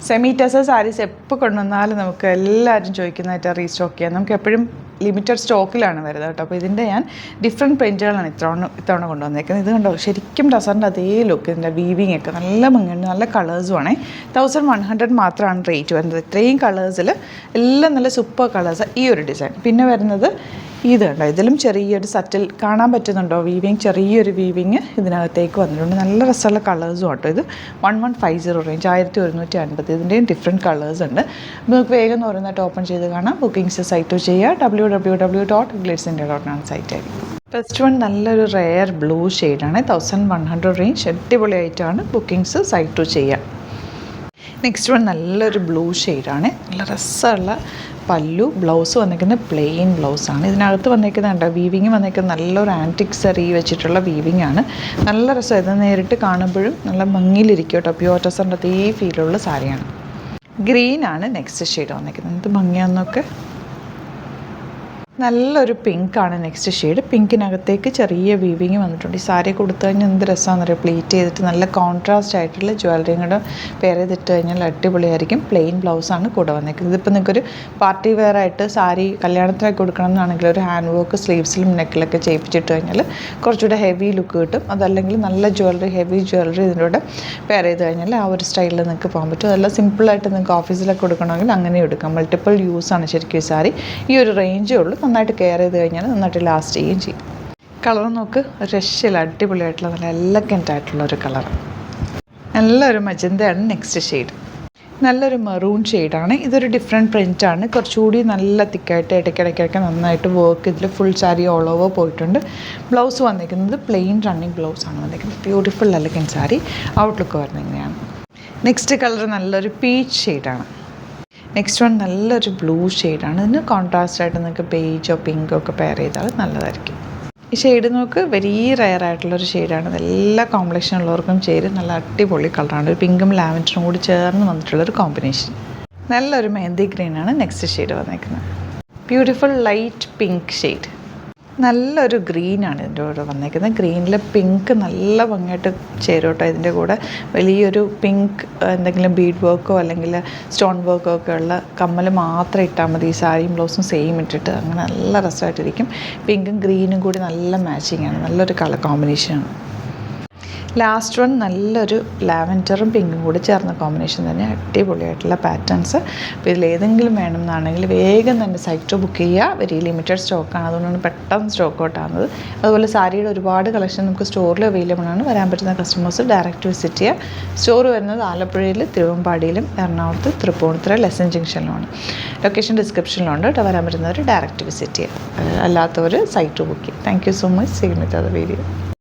Semi tussar saris എപ്പോൾ കൊണ്ടുവന്നാലും നമുക്ക് എല്ലാവരും ചോദിക്കുന്നതായിട്ട് റീസ്റ്റോക്ക് ചെയ്യാം. നമുക്ക് എപ്പോഴും ലിമിറ്റഡ് സ്റ്റോക്കിലാണ് വരുന്നത് കേട്ടോ. അപ്പോൾ ഇതിൻ്റെ ഞാൻ ഡിഫറെൻറ്റ് പ്രിൻറ്റുകളാണ് ഇത്തവണ കൊണ്ടുവന്നേക്കുന്നത്. ഇത് കണ്ടോ, ശരിക്കും ടസറിൻ്റെ അതേ ലുക്ക്, ഇതിൻ്റെ വീവിങ് ഒക്കെ നല്ല ഭംഗിയുണ്ട്, നല്ല കളേഴ്സുമാണ്. 1100 മാത്രമാണ് റേറ്റ് വരുന്നത്. ഇത്രയും കളേഴ്സിൽ എല്ലാം നല്ല സൂപ്പർ കളേഴ്സ്. ഈ ഒരു ഡിസൈൻ പിന്നെ വരുന്നത് ഇത് കണ്ടോ, ഇതിലും ചെറിയൊരു സറ്റിൽ കാണാൻ പറ്റുന്നുണ്ടോ വീവിങ്, ചെറിയൊരു വീവിങ് ഇതിനകത്തേക്ക് വന്നിട്ടുണ്ട്. നല്ല രസമുള്ള കളേഴ്സും കേട്ടോ. ഇത് 1150 റേഞ്ച്, 1150. ഇതിൻ്റെയും ഡിഫറെൻറ്റ് കളേഴ്സ് ഉണ്ട്. നമുക്ക് വേഗം ഓരോന്നായിട്ട് ഓപ്പൺ ചെയ്ത് കാണാം. ബുക്കിംഗ്സ് സൈറ്റ് ചെയ്യുക, www.glitzindia.com സൈറ്റ് ആയിരിക്കും. ഫസ്റ്റ് വൺ നല്ലൊരു റെയർ ബ്ലൂ ഷെയ്ഡാണ്, 1100 റേഞ്ച്, അടിപൊളിയായിട്ടാണ്. ബുക്കിംഗ്സ് സൈറ്റ് ചെയ്യുക. നെക്സ്റ്റ് വൺ നല്ലൊരു ബ്ലൂ ഷെയ്ഡാണ്, നല്ല രസമുള്ള പല്ലു. ബ്ലൗസ് വന്നിരിക്കുന്നത് പ്ലെയിൻ ബ്ലൗസാണ്. ഇതിനകത്ത് വന്നിരിക്കുന്നത് കണ്ടോ, വീവിങ് വന്നിരിക്കുന്നത് നല്ലൊരു ആൻറ്റിക് സറി വെച്ചിട്ടുള്ള വീവിങ് ആണ്. നല്ല രസം, ഇത് നേരിട്ട് കാണുമ്പോഴും നല്ല ഭംഗിയിലിരിക്കും കേട്ടോ. പ്യുവർ ടസറിൻ്റെ അതേ ഫീലുള്ള സാരിയാണ്. ഗ്രീനാണ് നെക്സ്റ്റ് ഷെയ്ഡ് വന്നിരിക്കുന്നത്. ഇത് ഭംഗിയാന്നൊക്കെ. നല്ലൊരു പിങ്കാണ് നെക്സ്റ്റ് ഷെയ്ഡ്. പിങ്കിനകത്തേക്ക് ചെറിയ വീവിങ് വന്നിട്ടുണ്ട്. ഈ സാരി കൊടുത്തു കഴിഞ്ഞാൽ എന്ത് രസമാണെന്ന് അറിയാം. പ്ലീറ്റ് ചെയ്തിട്ട് നല്ല കോൺട്രാസ്റ്റ് ആയിട്ടുള്ള ജ്വല്ലറിയും കൂടെ പെയർ ചെയ്തിട്ട് കഴിഞ്ഞാൽ അടിപൊളിയായിരിക്കും. പ്ലെയിൻ ബ്ലൗസാണ് കൂടെ വന്നിരിക്കുന്നത്. ഇതിപ്പോൾ നിങ്ങൾക്കൊരു പാർട്ടി വെയർ ആയിട്ട് സാരി കല്യാണത്തിനൊക്കെ കൊടുക്കണം എന്നാണെങ്കിൽ ഒരു ഹാൻഡ് വർക്ക് സ്ലീവ്സിലും നെക്കിലൊക്കെ ചെയ്യിപ്പിച്ചിട്ട് കഴിഞ്ഞാൽ കുറച്ചുകൂടെ ഹെവി ലുക്ക് കിട്ടും. അതല്ലെങ്കിൽ നല്ല ജ്വല്ലറി, ഹെവി ജ്വല്ലറി ഇതിൻ്റെ കൂടെ പെയർ ചെയ്ത് കഴിഞ്ഞാൽ ആ ഒരു സ്റ്റൈലിൽ നിങ്ങൾക്ക് പോകാൻ പറ്റും. അതെല്ലാം സിമ്പിളായിട്ട് നിങ്ങൾക്ക് ഓഫീസിലൊക്കെ കൊടുക്കണമെങ്കിൽ അങ്ങനെ എടുക്കാം. മൾട്ടിപ്പിൾ യൂസാണ് ശരിക്കും ഈ സാരി. ഈ ഒരു റേഞ്ചേ ഉള്ളൂ. നന്നായിട്ട് കെയർ ചെയ്ത് കഴിഞ്ഞാൽ നന്നായിട്ട് ലാസ്റ്റ് ചെയ്യുകയും ചെയ്യും. കളർ നോക്ക്, രക്ഷയില്ല, അടിപൊളിയായിട്ടുള്ള നല്ല എലഗൻ്റ് ആയിട്ടുള്ള ഒരു കളർ. നല്ലൊരു മജന്തയാണ് നെക്സ്റ്റ് ഷെയ്ഡ്. നല്ലൊരു മെറൂൺ ഷെയ്ഡാണ്. ഇതൊരു ഡിഫറെൻറ്റ് പ്രിൻ്റാണ്. കുറച്ചുകൂടി നല്ല തിക്കായിട്ട് ഇടയ്ക്കിടയ്ക്കൊക്കെ നന്നായിട്ട് വർക്ക് ഇതിൽ ഫുൾ സാരി ഓൾ ഓവർ പോയിട്ടുണ്ട്. ബ്ലൗസ് വന്നിരിക്കുന്നത് പ്ലെയിൻ റണ്ണിങ് ബ്ലൗസാണ് വന്നിരിക്കുന്നത്. Beautiful elegant sari. ഔട്ട്ലുക്ക് വരുന്നത് ഇങ്ങനെയാണ്. നെക്സ്റ്റ് കളർ നല്ലൊരു പീച്ച് ഷെയ്ഡാണ്. നെക്സ്റ്റ് വൺ നല്ലൊരു ബ്ലൂ ഷെയ്ഡാണ്. ഇതിന് കോൺട്രാസ്റ്റായിട്ട് നിങ്ങൾക്ക് ബേജോ പിങ്കോ ഒക്കെ പെയർ ചെയ്താൽ നല്ലതായിരിക്കും. ഈ ഷെയ്ഡ് നോക്ക്, വെരി റെയർ ആയിട്ടുള്ളൊരു ഷെയ്ഡാണ്. എല്ലാ കോമ്പിനേഷൻ ഉള്ളവർക്കും ചേരും. നല്ല അടിപൊളി കളറാണ്. ഒരു പിങ്കും ലാവൻഡറും കൂടി ചേർന്ന് വന്നിട്ടുള്ളൊരു കോമ്പിനേഷൻ. നല്ലൊരു മെഹന്തി ഗ്രീനാണ് നെക്സ്റ്റ് ഷെയ്ഡ് വന്നിരിക്കുന്നത്. Beautiful light pink shade. നല്ലൊരു ഗ്രീനാണ് ഇതിൻ്റെ കൂടെ വന്നേക്കുന്നത്. ഗ്രീനിൽ പിങ്ക് നല്ല ഭംഗിയായിട്ട് ചേരും കേട്ടോ. ഇതിൻ്റെ കൂടെ വലിയൊരു പിങ്ക് എന്തെങ്കിലും ബീഡ് വർക്കോ അല്ലെങ്കിൽ സ്റ്റോൺ വർക്കോ ഒക്കെ ഉള്ള കമ്മൽ മാത്രം ഇട്ടാൽ മതി. ഈ സാരിയും ബ്ലൗസും സെയിം ഇട്ടിട്ട് അങ്ങനെ നല്ല രസമായിട്ടിരിക്കും. പിങ്കും ഗ്രീനും കൂടി നല്ല മാച്ചിങ് ആണ്. നല്ലൊരു കളർ കോമ്പിനേഷനാണ്. ലാസ്റ്റ് വൺ നല്ലൊരു ലാവൻഡറും പിങ്കും കൂടി ചേർന്ന കോമ്പിനേഷൻ തന്നെ, അടിപൊളിയായിട്ടുള്ള പാറ്റേൺസ്. അപ്പോൾ ഇതിലേതെങ്കിലും വേണമെന്നാണെങ്കിൽ വേഗം തന്നെ സൈറ്റ് ബുക്ക് ചെയ്യുക. വെരി ലിമിറ്റഡ് സ്റ്റോക്കാണ്, അതുകൊണ്ടാണ് പെട്ടെന്ന് സ്റ്റോക്ക് ഔട്ട് ആകുന്നത്. അതുപോലെ സാരിയുടെ ഒരുപാട് കളക്ഷൻ നമുക്ക് സ്റ്റോറിൽ അവൈലബിൾ ആണ്. വരാൻ പറ്റുന്ന കസ്റ്റമേഴ്സ് ഡയറക്റ്റ് വിസിറ്റ് ചെയ്യുക. സ്റ്റോർ വരുന്നത് ആലപ്പുഴയിൽ, തിരുവമ്പാടിയിലും, എറണാകുളത്ത്, തൃപ്പൂണിത്തുറ, ലെസൺ ജംഗ്ഷനിലുമാണ്. ലൊക്കേഷൻ ഡിസ്ക്രിപ്ഷനിലുണ്ട് കേട്ടോ. വരാൻ പറ്റുന്നവർ ഡയറക്റ്റ് വിസിറ്റ് ചെയ്യുക. അല്ലാത്തവർ സൈറ്റ് ബുക്ക് ചെയ്യുക. Thank you so much. See you with other video.